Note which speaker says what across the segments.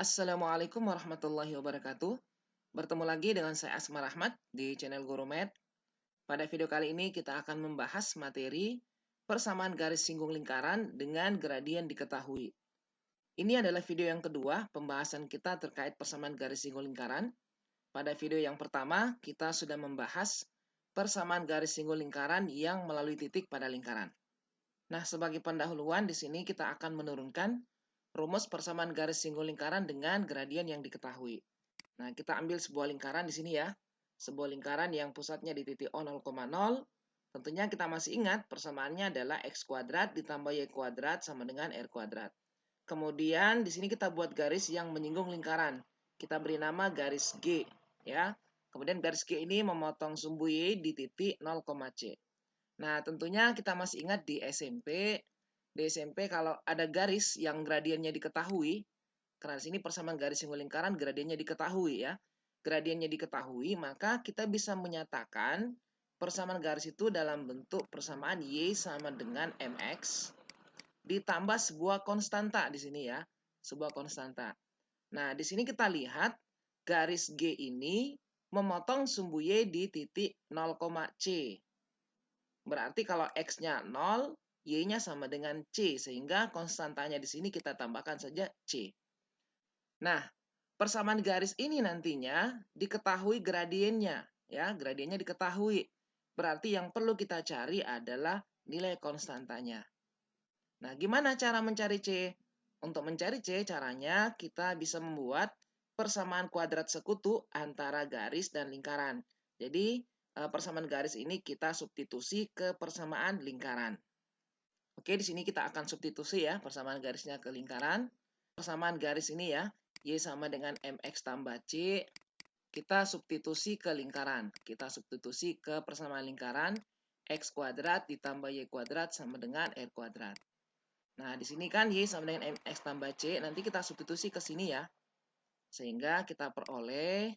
Speaker 1: Assalamualaikum warahmatullahi wabarakatuh. Bertemu lagi dengan saya Asma Rahmat di channel Guru Med. Pada video kali ini kita akan membahas materi persamaan garis singgung lingkaran dengan gradien diketahui. Ini adalah video yang kedua pembahasan kita terkait persamaan garis singgung lingkaran. Pada video yang pertama kita sudah membahas persamaan garis singgung lingkaran yang melalui titik pada lingkaran. Nah, sebagai pendahuluan di sini kita akan menurunkan rumus persamaan garis singgung lingkaran dengan gradien yang diketahui. Nah, kita ambil sebuah lingkaran di sini ya. Sebuah lingkaran yang pusatnya di titik O 0,0. Tentunya kita masih ingat persamaannya adalah X kuadrat ditambah Y kuadrat sama dengan R kuadrat. Kemudian di sini kita buat garis yang menyinggung lingkaran. Kita beri nama garis G ya. Kemudian garis G ini memotong sumbu Y di titik 0,C. Nah, tentunya kita masih ingat di SMP. Di SMP kalau ada garis yang gradiennya diketahui, karena di sini persamaan garis singgung lingkaran gradiennya diketahui ya. Gradiennya diketahui, maka kita bisa menyatakan persamaan garis itu dalam bentuk persamaan Y sama dengan MX ditambah sebuah konstanta di sini ya. Sebuah konstanta. Nah, di sini kita lihat garis G ini memotong sumbu Y di titik 0,C. Berarti kalau X-nya 0, Y-nya sama dengan C. Sehingga konstantanya di sini kita tambahkan saja C. Nah, persamaan garis ini nantinya diketahui gradiennya. Ya, gradiennya diketahui. Berarti yang perlu kita cari adalah nilai konstantanya. Nah, gimana cara mencari C? Untuk mencari C, caranya kita bisa membuat persamaan kuadrat sekutu antara garis dan lingkaran. Jadi, persamaan garis ini kita substitusi ke persamaan lingkaran. Oke, di sini kita akan substitusi ya persamaan garisnya ke lingkaran. Persamaan garis ini ya, Y sama dengan MX tambah C. Kita substitusi ke lingkaran. Kita substitusi ke persamaan lingkaran. X kuadrat ditambah Y kuadrat sama dengan R kuadrat. Nah, di sini kan Y sama dengan MX tambah C. Nanti kita substitusi ke sini ya. Sehingga kita peroleh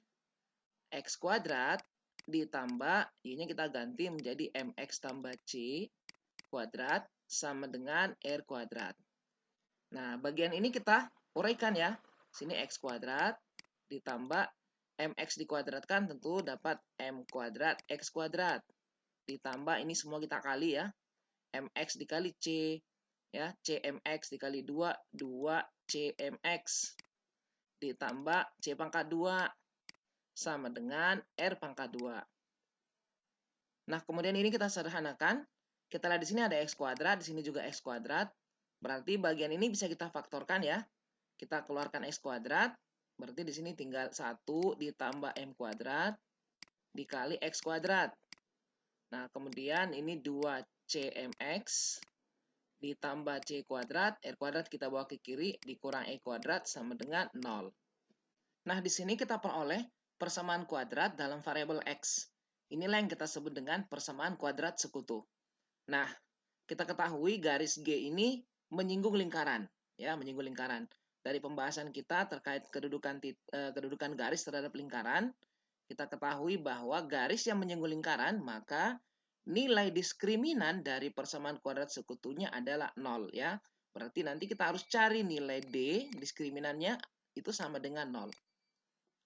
Speaker 1: X kuadrat ditambah Y-nya kita ganti menjadi MX tambah C kuadrat sama dengan R kuadrat. Nah, bagian ini kita uraikan ya. Sini X kuadrat ditambah MX dikuadratkan tentu dapat M kuadrat X kuadrat. Ditambah ini semua kita kali ya. MX dikali C. Ya, CMX dikali 2, 2CMX. Ditambah C pangkat 2 sama dengan R pangkat 2. Nah, kemudian ini kita sederhanakan. Kita lihat di sini ada X kuadrat, di sini juga X kuadrat. Berarti bagian ini bisa kita faktorkan ya. Kita keluarkan X kuadrat. Berarti di sini tinggal 1 ditambah M kuadrat dikali X kuadrat. Nah, kemudian ini 2CMX ditambah C kuadrat. R kuadrat kita bawa ke kiri dikurang E kuadrat sama dengan 0. Nah, di sini kita peroleh persamaan kuadrat dalam variabel X. Inilah yang kita sebut dengan persamaan kuadrat sekutu. Nah, kita ketahui garis G ini menyinggung lingkaran, ya, menyinggung lingkaran. Dari pembahasan kita terkait kedudukan garis terhadap lingkaran, kita ketahui bahwa garis yang menyinggung lingkaran, maka nilai diskriminan dari persamaan kuadrat sekutunya adalah 0, ya. Berarti nanti kita harus cari nilai D, diskriminannya itu sama dengan 0.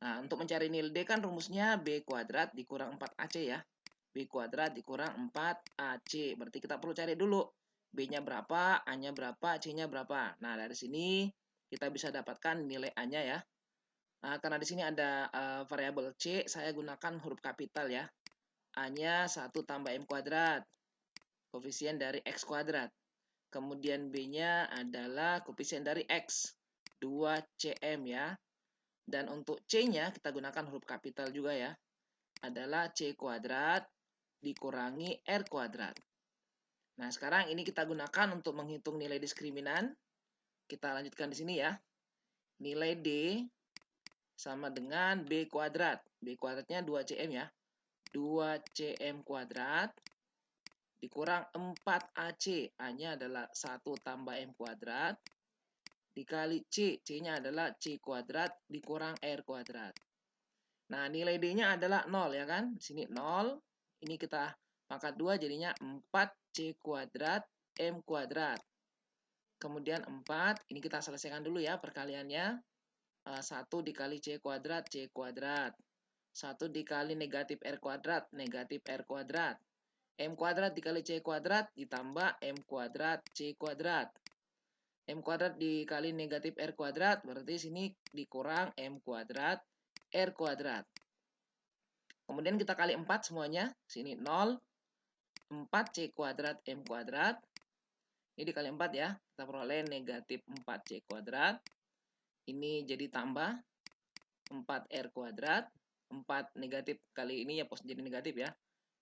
Speaker 1: Nah, untuk mencari nilai D kan rumusnya B kuadrat dikurang 4AC ya. B kuadrat dikurang 4AC. Berarti kita perlu cari dulu. B-nya berapa, A-nya berapa, C-nya berapa. Nah, dari sini kita bisa dapatkan nilai A-nya ya. Nah, karena di sini ada variabel C, saya gunakan huruf kapital ya. A-nya 1 tambah M kuadrat. Koefisien dari X kuadrat. Kemudian B-nya adalah koefisien dari X. 2CM ya. Dan untuk C-nya kita gunakan huruf kapital juga ya. Adalah C kuadrat dikurangi R kuadrat. Nah, sekarang ini kita gunakan untuk menghitung nilai diskriminan. Kita lanjutkan di sini ya. Nilai D sama dengan B kuadrat. B kuadratnya 2CM ya. 2CM kuadrat dikurang 4AC. A-nya adalah 1 tambah M kuadrat. Dikali C. C-nya adalah C kuadrat dikurang R kuadrat. Nah, nilai D-nya adalah 0 ya kan? Di sini 0. Ini kita pangkat 2 jadinya 4C kuadrat M kuadrat. Kemudian 4, ini kita selesaikan dulu ya perkaliannya. 1 dikali C kuadrat, C kuadrat. 1 dikali negatif R kuadrat, negatif R kuadrat. M kuadrat dikali C kuadrat ditambah M kuadrat C kuadrat. M kuadrat dikali negatif R kuadrat, berarti sini dikurang M kuadrat R kuadrat. Kemudian kita kali 4 semuanya, sini 0, 4C kuadrat M kuadrat. Ini dikali 4 ya, kita peroleh negatif 4C kuadrat. Ini jadi tambah 4R kuadrat. 4 negatif kali ini ya jadi negatif ya.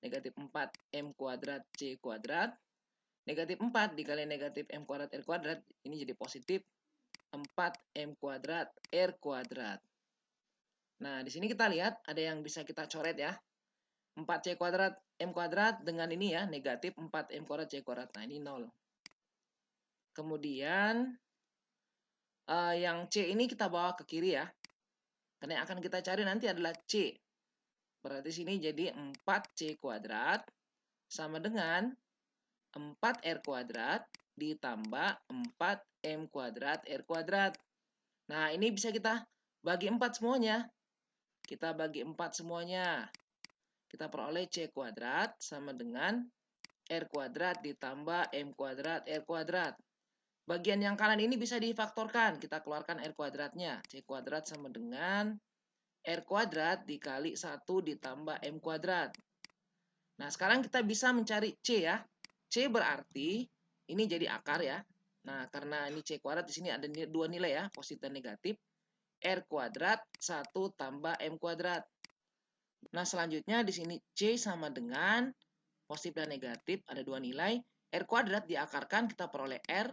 Speaker 1: Negatif 4M kuadrat C kuadrat. Negatif 4 dikali negatif M kuadrat R kuadrat, ini jadi positif 4M kuadrat R kuadrat. Nah, di sini kita lihat ada yang bisa kita coret ya. 4C kuadrat M kuadrat dengan ini ya, negatif 4M kuadrat C kuadrat. Nah, ini 0. Kemudian, yang C ini kita bawa ke kiri ya. Karena yang akan kita cari nanti adalah C. Berarti sini jadi 4C kuadrat sama dengan 4R kuadrat ditambah 4M kuadrat R kuadrat. Nah, ini bisa kita bagi 4 semuanya. Kita bagi 4 semuanya. Kita peroleh C kuadrat sama dengan R kuadrat ditambah M kuadrat R kuadrat. Bagian yang kanan ini bisa difaktorkan. Kita keluarkan R kuadratnya. C kuadrat sama dengan R kuadrat dikali 1 ditambah M kuadrat. Nah, sekarang kita bisa mencari C ya. C berarti ini jadi akar ya. Nah, karena ini C kuadrat di sini ada dua nilai ya, positif dan negatif. R kuadrat 1 tambah M kuadrat. Nah, selanjutnya di sini C sama dengan positif dan negatif, ada dua nilai. R kuadrat diakarkan, kita peroleh R.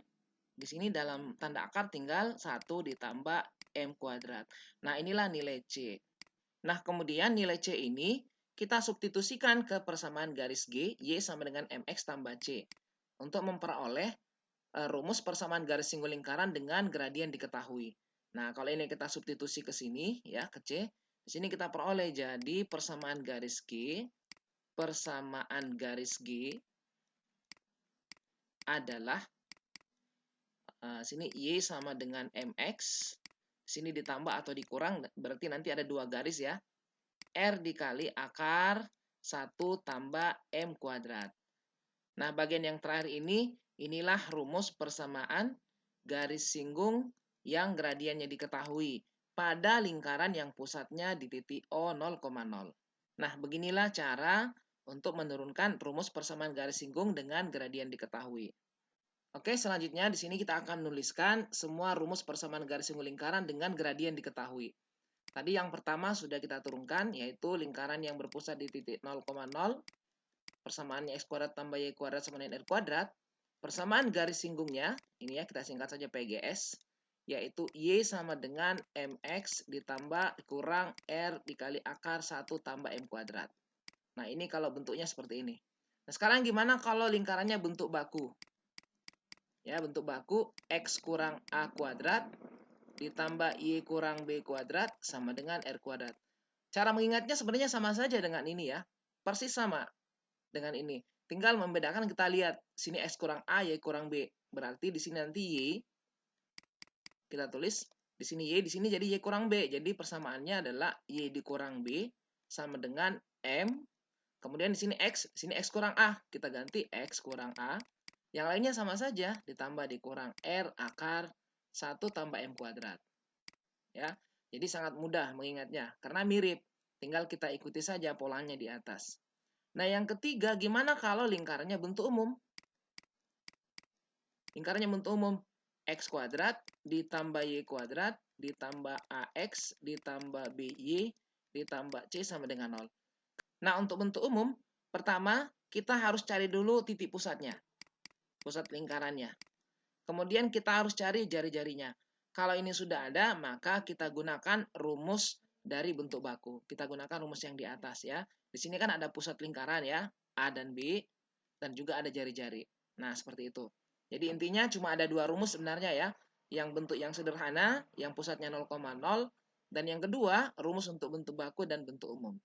Speaker 1: Di sini dalam tanda akar tinggal 1 ditambah M kuadrat. Nah, inilah nilai C. Nah, kemudian nilai C ini kita substitusikan ke persamaan garis G, Y sama dengan MX tambah C. Untuk memperoleh rumus persamaan garis singgul lingkaran dengan gradien diketahui. Nah, kalau ini kita substitusi ke sini, ya, ke C. Di sini kita peroleh jadi persamaan garis G adalah sini Y sama dengan MX. Sini ditambah atau dikurang, berarti nanti ada dua garis ya. R dikali akar 1 tambah M kuadrat. Nah, bagian yang terakhir ini, inilah rumus persamaan garis singgung yang gradiennya diketahui pada lingkaran yang pusatnya di titik O 0,0. Nah, beginilah cara untuk menurunkan rumus persamaan garis singgung dengan gradien diketahui. Oke, selanjutnya di sini kita akan menuliskan semua rumus persamaan garis singgung lingkaran dengan gradien diketahui. Tadi yang pertama sudah kita turunkan, yaitu lingkaran yang berpusat di titik 0,0, persamaannya X kuadrat tambah Y kuadrat sama dengan R kuadrat. Persamaan garis singgungnya, ini ya kita singkat saja PGS, yaitu Y sama dengan MX ditambah kurang R dikali akar 1 tambah M kuadrat. Nah, ini kalau bentuknya seperti ini. Nah, sekarang gimana kalau lingkarannya bentuk baku? Ya, bentuk baku X kurang A kuadrat ditambah Y kurang B kuadrat sama dengan R kuadrat. Cara mengingatnya sebenarnya sama saja dengan ini ya. Persis sama dengan ini. Tinggal membedakan, kita lihat. Sini X kurang A, Y kurang B. Berarti di sini nanti Y. Kita tulis di sini Y, di sini jadi Y kurang B. Jadi persamaannya adalah Y dikurang B sama dengan M. Kemudian di sini X kurang A. Kita ganti X kurang A. Yang lainnya sama saja, ditambah dikurang R akar 1 tambah M kuadrat. Ya, jadi sangat mudah mengingatnya, karena mirip. Tinggal kita ikuti saja polanya di atas. Nah, yang ketiga, gimana kalau lingkarannya bentuk umum? Lingkarannya bentuk umum, X kuadrat ditambah Y kuadrat ditambah AX ditambah BY ditambah C sama dengan 0. Nah, untuk bentuk umum, pertama kita harus cari dulu titik pusatnya. Pusat lingkarannya. Kemudian kita harus cari jari-jarinya. Kalau ini sudah ada, maka kita gunakan rumus dari bentuk baku. Kita gunakan rumus yang di atas ya. Di sini kan ada pusat lingkaran ya, A dan B, dan juga ada jari-jari. Nah, seperti itu. Jadi intinya cuma ada dua rumus sebenarnya ya. Yang bentuk yang sederhana, yang pusatnya 0,0, dan yang kedua, rumus untuk bentuk baku dan bentuk umum.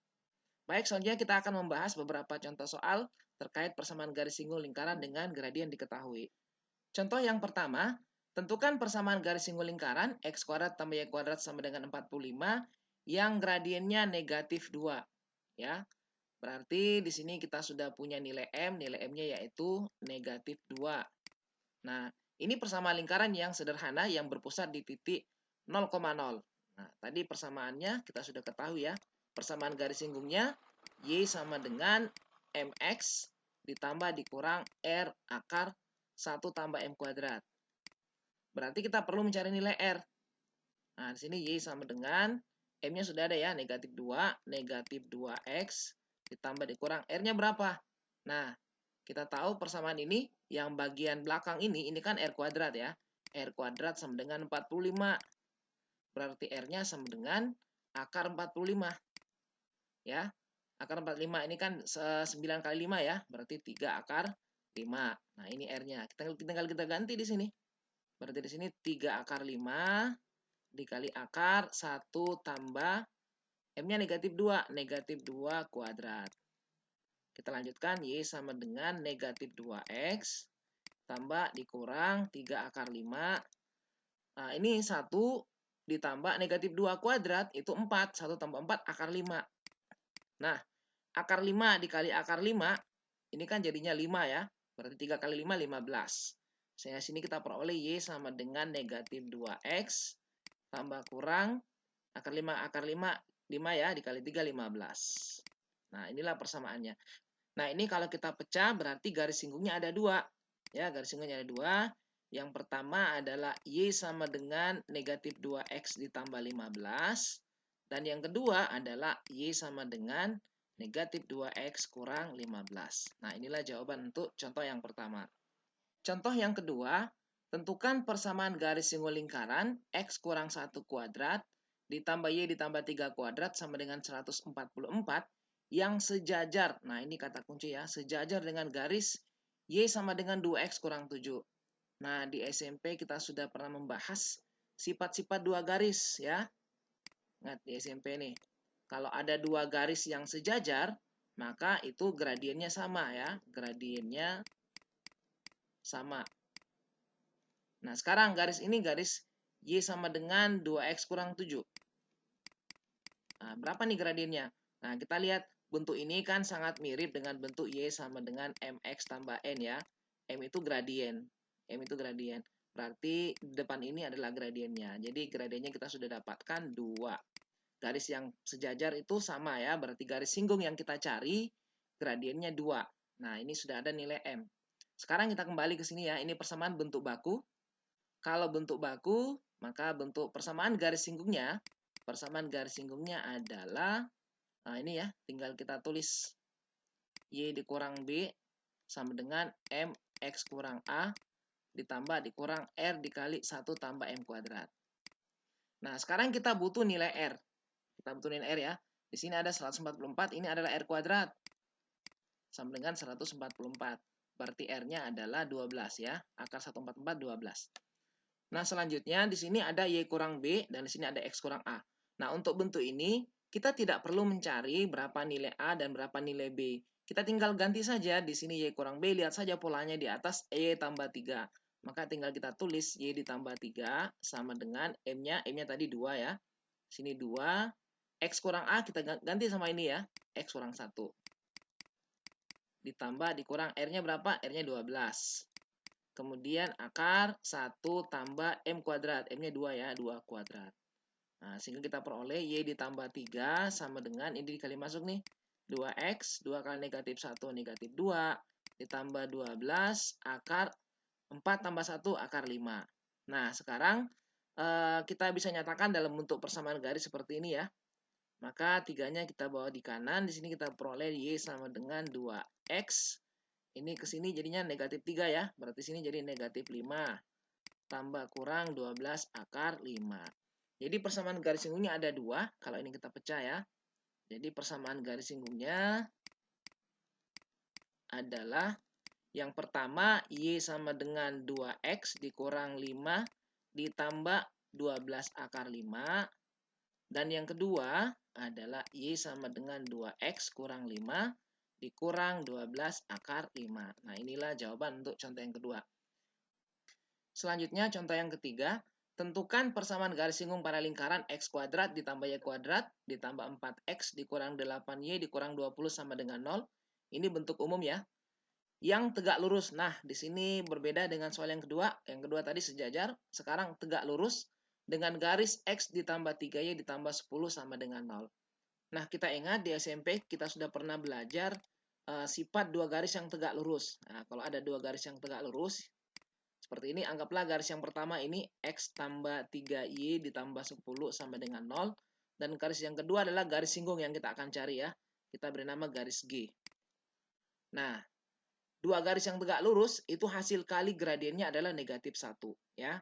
Speaker 1: Baik, selanjutnya kita akan membahas beberapa contoh soal terkait persamaan garis singgung lingkaran dengan gradien diketahui. Contoh yang pertama, Tentukan persamaan garis singgung lingkaran X kuadrat tambah Y kuadrat sama dengan 45 yang gradiennya negatif 2. Ya, berarti di sini kita sudah punya nilai M-nya yaitu negatif 2. Nah, ini persamaan lingkaran yang sederhana yang berpusat di titik 0,0. Nah, tadi persamaannya kita sudah ketahui ya. Persamaan garis singgungnya Y sama dengan MX ditambah dikurang R akar 1 tambah M kuadrat. Berarti kita perlu mencari nilai R. Nah, di sini Y sama dengan M-nya sudah ada ya, negatif 2, negatif 2X ditambah dikurang R-nya berapa? Nah, kita tahu persamaan ini, yang bagian belakang ini kan R kuadrat ya. R kuadrat sama dengan 45. Berarti R-nya sama dengan akar 45. Ya, akar 45 ini kan 9 kali 5 ya, berarti 3 akar 5. Nah, ini R-nya. Tinggal kita ganti di sini. Berarti di sini 3 akar 5 dikali akar 1 tambah M-nya negatif 2. Negatif 2 kuadrat. Kita lanjutkan. Y sama dengan negatif 2X tambah dikurang 3 akar 5. Nah, ini 1 ditambah negatif 2 kuadrat itu 4. 1 tambah 4 akar 5. Nah, akar 5 dikali akar 5 ini kan jadinya 5 ya. Berarti 3 kali 5, 15. Sehingga sini kita peroleh Y sama dengan negatif 2X tambah kurang akar 5. Akar 5, 5 ya, dikali 3, 15. Nah, inilah persamaannya. Nah, ini kalau kita pecah berarti garis singgungnya ada 2. Ya, garis singgungnya ada 2. Yang pertama adalah Y sama dengan negatif 2X ditambah 15. Dan yang kedua adalah Y sama dengan negatif 2X kurang 15. Nah, inilah jawaban untuk contoh yang pertama. Contoh yang kedua, tentukan persamaan garis singgul lingkaran X kurang 1 kuadrat ditambah Y ditambah 3 kuadrat sama dengan 144 yang sejajar. Nah, ini kata kunci ya, sejajar dengan garis Y sama dengan 2X kurang 7. Nah, di SMP kita sudah pernah membahas sifat-sifat dua garis ya. Ingat di SMP nih. Kalau ada dua garis yang sejajar, maka itu gradiennya sama ya. Gradiennya sama. Nah, sekarang garis ini garis Y sama dengan 2X kurang 7. Nah, berapa nih gradiennya? Nah, kita lihat bentuk ini kan sangat mirip dengan bentuk Y sama dengan MX tambah N ya. M itu gradien. M itu gradien. Berarti depan ini adalah gradiennya. Jadi gradiennya kita sudah dapatkan 2. Garis yang sejajar itu sama ya, berarti garis singgung yang kita cari gradiennya 2. Nah, ini sudah ada nilai M. Sekarang kita kembali ke sini ya, ini persamaan bentuk baku. Kalau bentuk baku, maka bentuk persamaan garis singgungnya adalah, nah ini ya, tinggal kita tulis Y dikurang B sama dengan M X kurang A ditambah dikurang R dikali 1 tambah M kuadrat. Nah, sekarang kita butuh nilai R. Kita butuh nilai R ya. Di sini ada 144, ini adalah R kuadrat. Sama dengan 144. Berarti R-nya adalah 12 ya. Akar 144, 12. Nah, selanjutnya di sini ada Y kurang B, dan di sini ada X kurang A. Nah, untuk bentuk ini, kita tidak perlu mencari berapa nilai A dan berapa nilai B. Kita tinggal ganti saja di sini Y kurang B, lihat saja polanya di atas Y tambah 3. Maka tinggal kita tulis Y ditambah 3 sama dengan M-nya tadi 2 ya. Sini 2. X kurang A kita ganti sama ini ya. X kurang 1. Ditambah dikurang R-nya berapa? R-nya 12. Kemudian akar 1 tambah M kuadrat. M-nya 2 ya, 2 kuadrat. Nah, sehingga kita peroleh Y ditambah 3 sama dengan, ini dikali masuk nih, 2X, 2 kali negatif 1, negatif 2, ditambah 12, akar 4 tambah 1, akar 5. Nah, sekarang kita bisa nyatakan dalam bentuk persamaan garis seperti ini ya. Maka 3-nya kita bawa di kanan, di sini kita peroleh Y sama dengan 2X. Ini ke sini jadinya negatif 3 ya, berarti sini jadi negatif 5. Tambah kurang 12 akar 5. Jadi persamaan garis singgungnya ada 2, kalau ini kita pecah ya. Jadi persamaan garis singgungnya adalah yang pertama Y sama dengan 2X dikurang 5 ditambah 12 akar 5. Dan yang kedua adalah Y sama dengan 2X kurang 5 dikurang 12 akar 5. Nah, inilah jawaban untuk contoh yang kedua. Selanjutnya contoh yang ketiga, tentukan persamaan garis singgung pada lingkaran x kuadrat ditambah y kuadrat ditambah 4x dikurang 8y dikurang 20 sama dengan 0. Ini bentuk umum ya. Yang tegak lurus. Nah, di sini berbeda dengan soal yang kedua. Yang kedua tadi sejajar, sekarang tegak lurus dengan garis x ditambah 3y ditambah 10 sama dengan 0. Nah, kita ingat di SMP kita sudah pernah belajar sifat dua garis yang tegak lurus. Nah, kalau ada dua garis yang tegak lurus, seperti ini, anggaplah garis yang pertama ini x tambah 3y ditambah 10 sama dengan 0. Dan garis yang kedua adalah garis singgung yang kita akan cari ya. Kita beri nama garis G. Nah, dua garis yang tegak lurus itu hasil kali gradiennya adalah negatif 1 ya.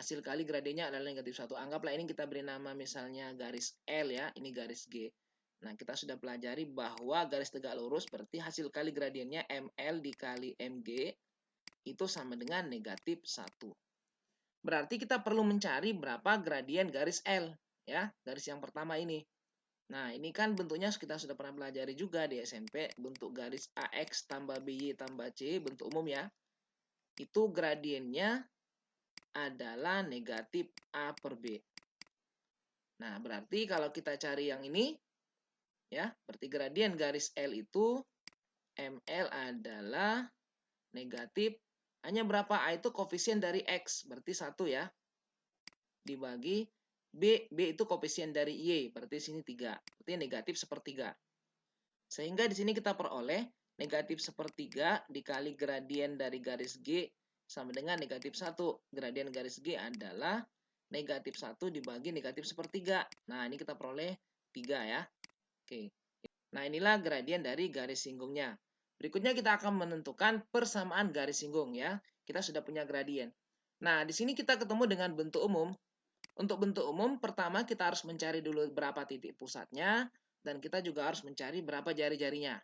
Speaker 1: Hasil kali gradiennya adalah negatif 1. Anggaplah ini kita beri nama misalnya garis L ya, ini garis G. Nah, kita sudah pelajari bahwa garis tegak lurus berarti hasil kali gradiennya ML dikali MG itu sama dengan negatif 1. Berarti kita perlu mencari berapa gradien garis L ya, garis yang pertama ini. Nah, ini kan bentuknya kita sudah pernah pelajari juga di SMP, bentuk garis AX tambah BY tambah C, bentuk umum ya. Itu gradiennya adalah negatif A per B. Nah, berarti kalau kita cari yang ini, ya, berarti gradien garis L itu ML adalah negatif, hanya berapa? A itu koefisien dari X, berarti 1 ya. Dibagi B itu koefisien dari Y, berarti sini 3. Berarti negatif sepertiga. Sehingga di sini kita peroleh negatif sepertiga dikali gradien dari garis G sama dengan negatif 1. Gradien garis G adalah negatif 1 dibagi negatif sepertiga. Nah, ini kita peroleh 3 ya. Oke. Nah, inilah gradien dari garis singgungnya. Berikutnya kita akan menentukan persamaan garis singgung ya. Kita sudah punya gradien. Nah, di sini kita ketemu dengan bentuk umum. Untuk bentuk umum, pertama kita harus mencari dulu berapa titik pusatnya, dan kita juga harus mencari berapa jari-jarinya.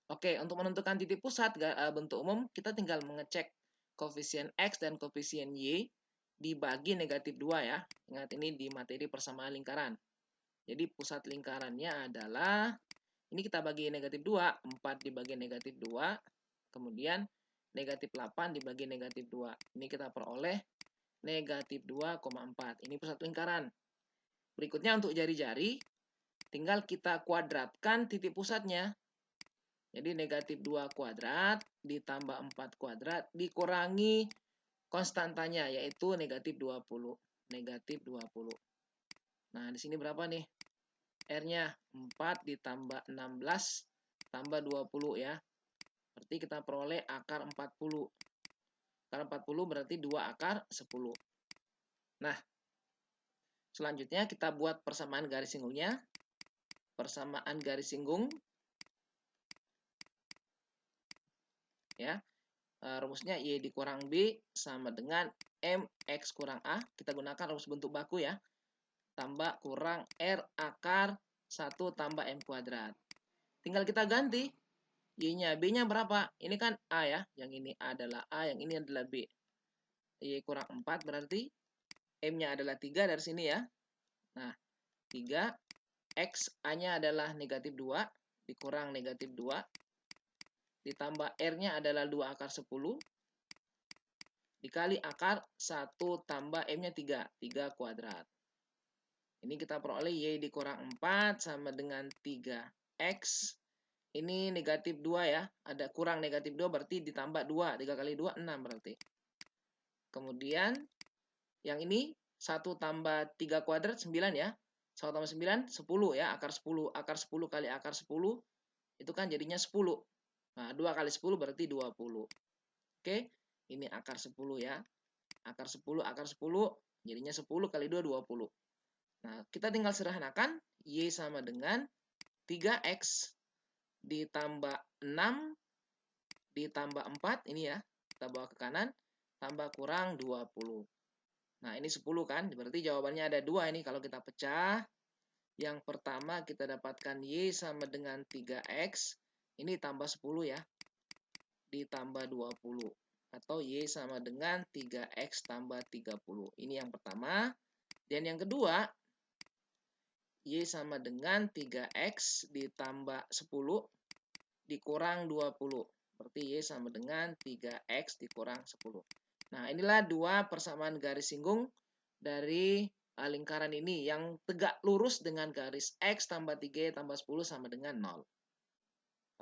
Speaker 1: Oke, untuk menentukan titik pusat bentuk umum, kita tinggal mengecek koefisien X dan koefisien Y dibagi negatif 2 ya. Ingat, ini di materi persamaan lingkaran. Jadi pusat lingkarannya adalah, ini kita bagi negatif 2, 4 dibagi negatif 2, kemudian negatif 8 dibagi negatif 2. Ini kita peroleh negatif 2,4. Ini pusat lingkaran. Berikutnya untuk jari-jari, tinggal kita kuadratkan titik pusatnya. Jadi negatif 2 kuadrat ditambah 4 kuadrat dikurangi konstantanya, yaitu negatif 20. Negatif 20. Nah, di sini berapa nih? R-nya 4 ditambah 16 tambah 20 ya. Berarti kita peroleh akar 40. Akar 40 berarti 2 akar 10. Nah, selanjutnya kita buat persamaan garis singgungnya. Persamaan garis singgung ya, rumusnya Y dikurang B sama dengan MX kurang A. Kita gunakan rumus bentuk baku ya. Tambah kurang R akar 1 tambah M kuadrat. Tinggal kita ganti. Y-nya, B-nya berapa? Ini kan A ya. Yang ini adalah A, yang ini adalah B. Y kurang 4 berarti M-nya adalah 3 dari sini ya. Nah, 3. X, A-nya adalah negatif 2. Dikurang negatif 2. Ditambah R-nya adalah 2 akar 10. Dikali akar 1 tambah M-nya 3. 3 kuadrat. Ini kita peroleh Y dikurang 4 sama dengan 3X. Ini negatif 2 ya. Ada kurang negatif 2 berarti ditambah 2. 3 kali 2, 6 berarti. Kemudian yang ini 1 tambah 3 kuadrat 9 ya. 1 tambah 9, 10 ya. Akar 10. Akar 10 kali akar 10 itu kan jadinya 10. Nah, 2 kali 10 berarti 20. Oke, ini akar 10 ya. Akar 10, akar 10 jadinya 10 kali 2, 20. Nah, kita tinggal sederhanakan. Y sama dengan 3X ditambah 6 ditambah 4. Ini ya, kita bawa ke kanan. Tambah kurang 20. Nah, ini 10 kan. Berarti jawabannya ada 2 ini kalau kita pecah. Yang pertama kita dapatkan Y sama dengan 3X. Ini tambah 10 ya. Ditambah 20. Atau Y sama dengan 3X tambah 30. Ini yang pertama. Dan yang kedua, Y sama dengan 3X ditambah 10 dikurang 20. Berarti Y sama dengan 3X dikurang 10. Nah, inilah dua persamaan garis singgung dari lingkaran ini yang tegak lurus dengan garis X tambah 3Y tambah 10 sama dengan 0.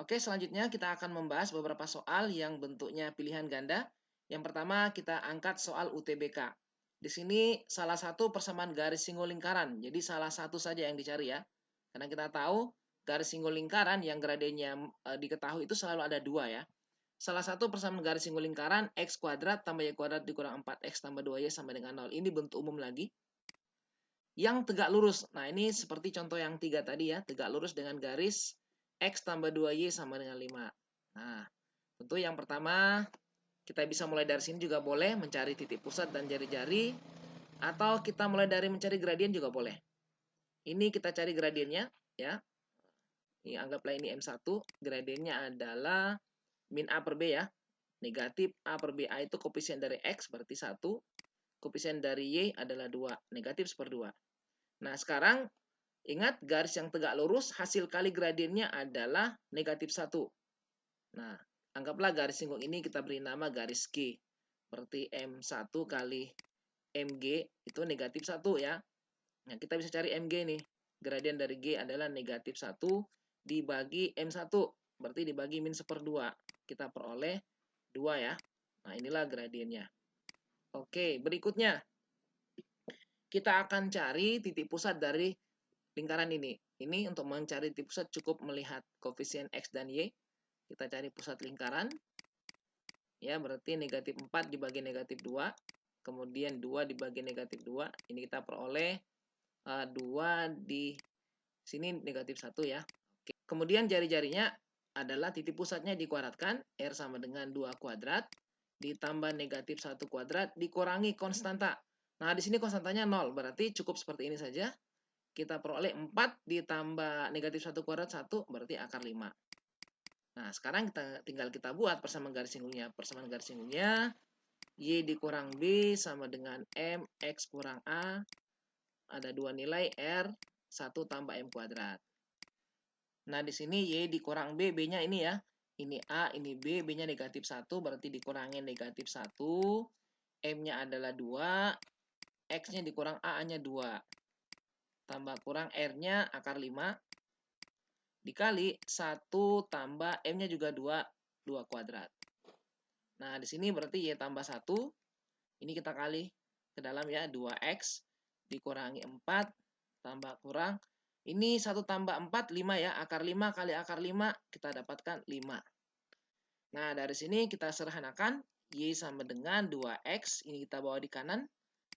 Speaker 1: Oke, selanjutnya kita akan membahas beberapa soal yang bentuknya pilihan ganda. Yang pertama, kita angkat soal UTBK. Di sini salah satu persamaan garis singgung lingkaran, jadi salah satu saja yang dicari ya. Karena kita tahu garis singgung lingkaran yang gradiennya diketahui itu selalu ada dua ya. Salah satu persamaan garis singgung lingkaran X kuadrat tambah Y kuadrat dikurang 4X tambah 2Y sama dengan 0. Ini bentuk umum lagi. Yang tegak lurus. Nah, ini seperti contoh yang 3 tadi ya, tegak lurus dengan garis X tambah 2Y sama dengan 5. Nah, tentu yang pertama kita bisa mulai dari sini juga boleh, mencari titik pusat dan jari-jari, atau kita mulai dari mencari gradien juga boleh. Ini kita cari gradiennya ya. Ini anggaplah ini M1, gradiennya adalah min A per B ya. Negatif A per B. A itu koefisien dari X berarti 1, koefisien dari Y adalah 2, negatif 1/2. Nah, sekarang ingat garis yang tegak lurus hasil kali gradiennya adalah negatif 1. Nah, anggaplah garis singgung ini kita beri nama garis G. Berarti M1 kali MG itu negatif 1 ya. Nah, kita bisa cari MG nih. Gradien dari G adalah negatif 1 dibagi M1. Berarti dibagi min 1/2. Kita peroleh 2 ya. Nah, inilah gradiennya. Oke, berikutnya kita akan cari titik pusat dari lingkaran ini. Ini untuk mencari titik pusat cukup melihat koefisien X dan Y. Kita cari pusat lingkaran. Ya, berarti negatif 4 dibagi negatif 2. Kemudian 2 dibagi negatif 2. Ini kita peroleh 2 di sini negatif 1 ya. Oke. Kemudian jari-jarinya adalah titik pusatnya dikuadratkan. R sama dengan 2 kuadrat. Ditambah negatif 1 kuadrat dikurangi konstanta. Nah, di sini konstantanya 0. Berarti cukup seperti ini saja. Kita peroleh 4 ditambah negatif 1 kuadrat 1 berarti akar 5. Nah, sekarang tinggal kita buat persamaan garis singgungnya. Persamaan garis singgungnya Y dikurang B sama dengan M X kurang A. Ada dua nilai R 1 tambah M kuadrat. Nah, di sini Y dikurang B, B-nya ini ya. Ini A, ini B, B-nya negatif 1 berarti dikurangi negatif 1. M-nya adalah 2. X-nya dikurang A-nya 2. Tambah kurang R-nya akar 5. Dikali 1 tambah M-nya juga 2, 2 kuadrat. Nah, di sini berarti Y tambah 1. Ini kita kali ke dalam ya, 2X dikurangi 4 tambah kurang. Ini 1 tambah 4, 5 ya. Akar 5 kali akar 5, kita dapatkan 5. Nah, dari sini kita sederhanakan. Y sama dengan 2X, ini kita bawa di kanan.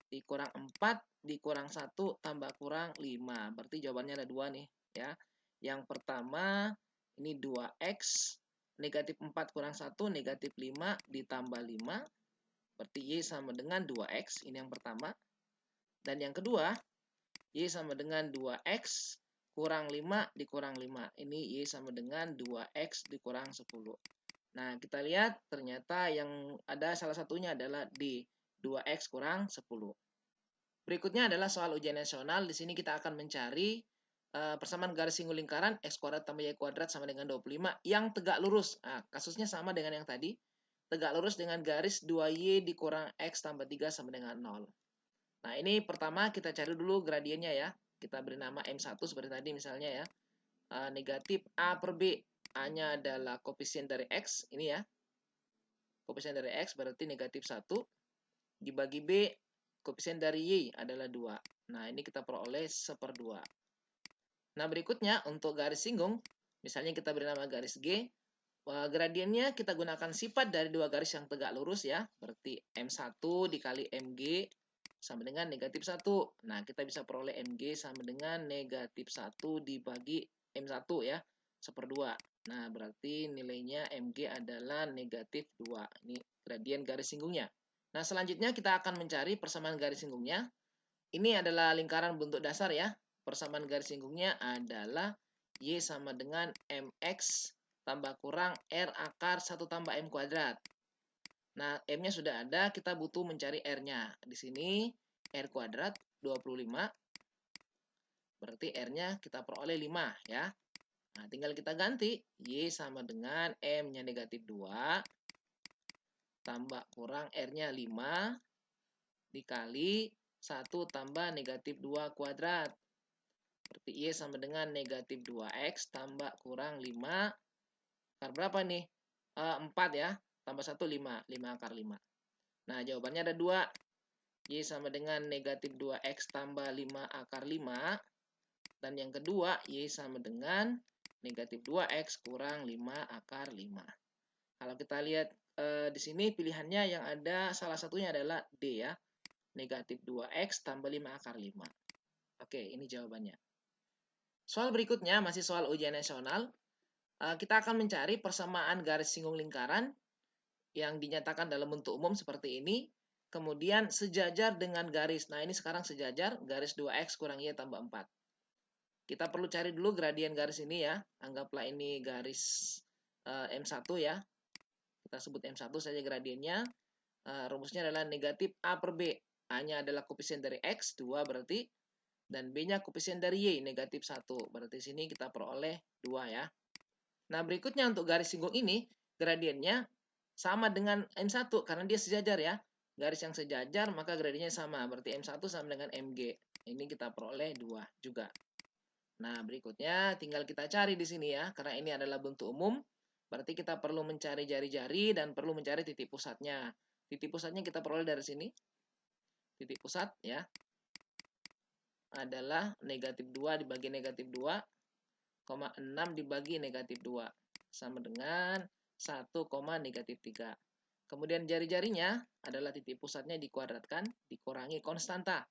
Speaker 1: Dikurang 4, dikurang 1, tambah kurang 5. Berarti jawabannya ada 2 nih ya. Yang pertama ini 2X, negatif 4 kurang 1, negatif 5 ditambah 5. Berarti Y sama dengan 2X, ini yang pertama. Dan yang kedua, Y sama dengan 2X kurang 5 dikurang 5. Ini Y sama dengan 2X dikurang 10. Nah, kita lihat ternyata yang ada salah satunya adalah D, 2X kurang 10. Berikutnya adalah soal ujian nasional. Di sini kita akan mencari persamaan garis singgung lingkaran X kuadrat tambah Y kuadrat sama dengan 25 yang tegak lurus. Nah, kasusnya sama dengan yang tadi. Tegak lurus dengan garis 2Y dikurang X tambah 3 sama dengan 0. Nah, ini pertama kita cari dulu gradiennya ya. Kita beri nama M1 seperti tadi misalnya ya. Negatif A per B. A-nya adalah koefisien dari X. Ini ya. Koefisien dari X berarti negatif 1. Dibagi B, koefisien dari Y adalah 2. Nah, ini kita peroleh 1/2. Nah, berikutnya untuk garis singgung, misalnya kita beri nama garis G, gradiennya kita gunakan sifat dari dua garis yang tegak lurus ya, berarti M1 dikali MG sama dengan negatif 1. Nah, kita bisa peroleh MG sama dengan negatif 1 dibagi M1 ya, 1/2. Nah, berarti nilainya MG adalah negatif 2. Ini gradien garis singgungnya. Nah, selanjutnya kita akan mencari persamaan garis singgungnya. Ini adalah lingkaran bentuk dasar ya. Persamaan garis singgungnya adalah Y sama dengan MX tambah kurang R akar 1 tambah M kuadrat. Nah, M-nya sudah ada, kita butuh mencari R-nya. Di sini R kuadrat 25, berarti R-nya kita peroleh 5 ya. Nah, tinggal kita ganti, Y sama dengan M-nya negatif 2, tambah kurang R-nya 5 dikali 1 tambah negatif 2 kuadrat. Berarti Y sama dengan negatif 2X tambah kurang 5. Akar berapa nih? 4 ya. Tambah 1, 5. 5 akar 5. Nah, jawabannya ada 2. Y sama dengan negatif 2X tambah 5 akar 5. Dan yang kedua, Y sama dengan negatif 2X kurang 5 akar 5. Kalau kita lihat di sini pilihannya yang ada salah satunya adalah D ya. Negatif 2X tambah 5 akar 5. Oke, ini jawabannya. Soal berikutnya masih soal ujian nasional. Kita akan mencari persamaan garis singgung lingkaran yang dinyatakan dalam bentuk umum seperti ini. Kemudian sejajar dengan garis. Nah, ini sekarang sejajar. Garis 2X kurang Y tambah 4. Kita perlu cari dulu gradien garis ini ya. Anggaplah ini garis M1 ya. Kita sebut M1 saja gradiennya. Rumusnya adalah negatif A per B. A-nya adalah koefisien dari X, 2 berarti. Dan B-nya koefisien dari Y, negatif 1. Berarti sini kita peroleh 2 ya. Nah, berikutnya untuk garis singgung ini, gradiennya sama dengan M1 karena dia sejajar ya. Garis yang sejajar maka gradiennya sama. Berarti M1 sama dengan MG. Ini kita peroleh 2 juga. Nah, berikutnya tinggal kita cari di sini ya. Karena ini adalah bentuk umum, berarti kita perlu mencari jari-jari dan perlu mencari titik pusatnya. Titik pusatnya kita peroleh dari sini. Titik pusat ya adalah negatif 2 dibagi negatif 2, 6 dibagi negatif 2. Sama dengan 1, negatif 3. Kemudian jari-jarinya adalah titik pusatnya dikuadratkan, dikurangi konstanta.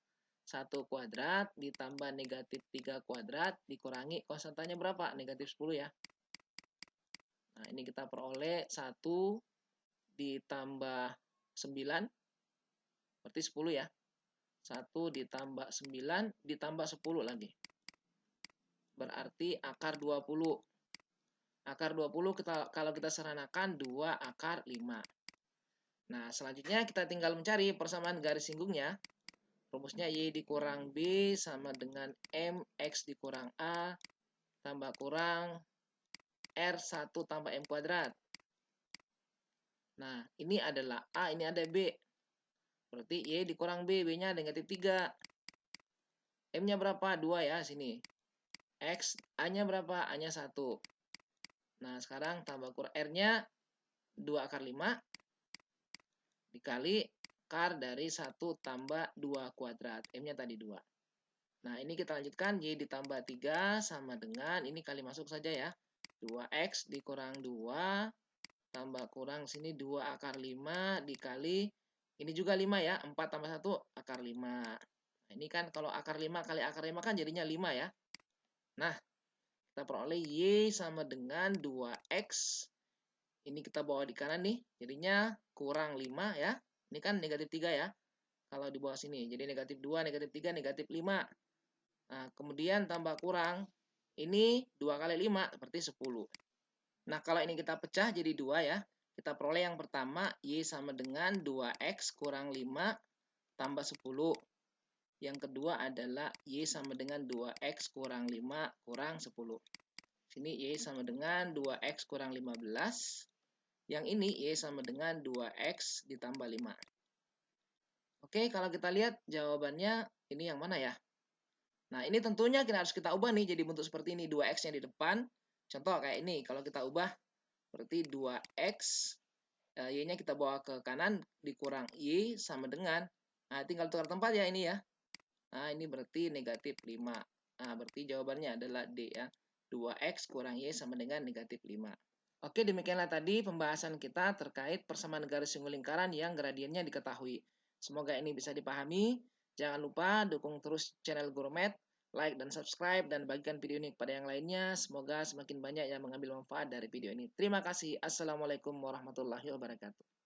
Speaker 1: 1 kuadrat ditambah negatif 3 kuadrat dikurangi konstantanya berapa? Negatif 10 ya. Nah, ini kita peroleh 1 ditambah 9, berarti 10 ya. 1 ditambah 9 ditambah 10 lagi. Berarti akar 20. Akar 20 kalau kita sederhanakan 2 akar 5. Nah, selanjutnya kita tinggal mencari persamaan garis singgungnya. Rumusnya Y dikurang B sama dengan MX dikurang A tambah kurang R1 tambah M kuadrat. Nah, ini adalah A, ini ada B. Berarti Y dikurang B, B-nya negatif 3. M-nya berapa? 2 ya, sini. X, A-nya berapa? A-nya 1. Nah, sekarang tambah kurang R-nya 2 akar 5 dikali akar dari 1 tambah 2 kuadrat. M-nya tadi 2. Nah, ini kita lanjutkan. Y ditambah 3 sama dengan, ini kali masuk saja ya. 2X dikurang 2 tambah kurang sini 2 akar 5 dikali, ini juga 5 ya. 4 tambah 1 akar 5. Nah, ini kan kalau akar 5 kali akar 5 kan jadinya 5 ya. Nah, kita peroleh Y sama dengan 2X. Ini kita bawa di kanan nih. Jadinya kurang 5 ya. Ini kan negatif 3 ya. Kalau di bawah sini. Jadi negatif 2, negatif 3, negatif 5. Nah, kemudian tambah kurang. Ini 2 kali 5 berarti 10. Nah, kalau ini kita pecah jadi 2 ya. Kita peroleh yang pertama, Y sama dengan 2X kurang 5 tambah 10. Yang kedua adalah Y sama dengan 2X kurang 5 kurang 10. Sini Y sama dengan 2X kurang 15. Yang ini Y sama dengan 2X ditambah 5. Oke, kalau kita lihat jawabannya ini yang mana ya? Nah, ini tentunya harus kita ubah nih jadi bentuk seperti ini. 2X-nya di depan. Contoh kayak ini. Kalau kita ubah berarti 2X. Y-nya kita bawa ke kanan dikurang Y sama dengan, nah tinggal tukar tempat ya ini ya. Nah ini berarti negatif 5. Nah berarti jawabannya adalah D ya. 2X kurang Y sama dengan negatif 5. Oke, demikianlah tadi pembahasan kita terkait persamaan garis singgung lingkaran yang gradiennya diketahui. Semoga ini bisa dipahami. Jangan lupa dukung terus channel Gurumed, like dan subscribe, dan bagikan video ini kepada yang lainnya. Semoga semakin banyak yang mengambil manfaat dari video ini. Terima kasih. Assalamualaikum warahmatullahi wabarakatuh.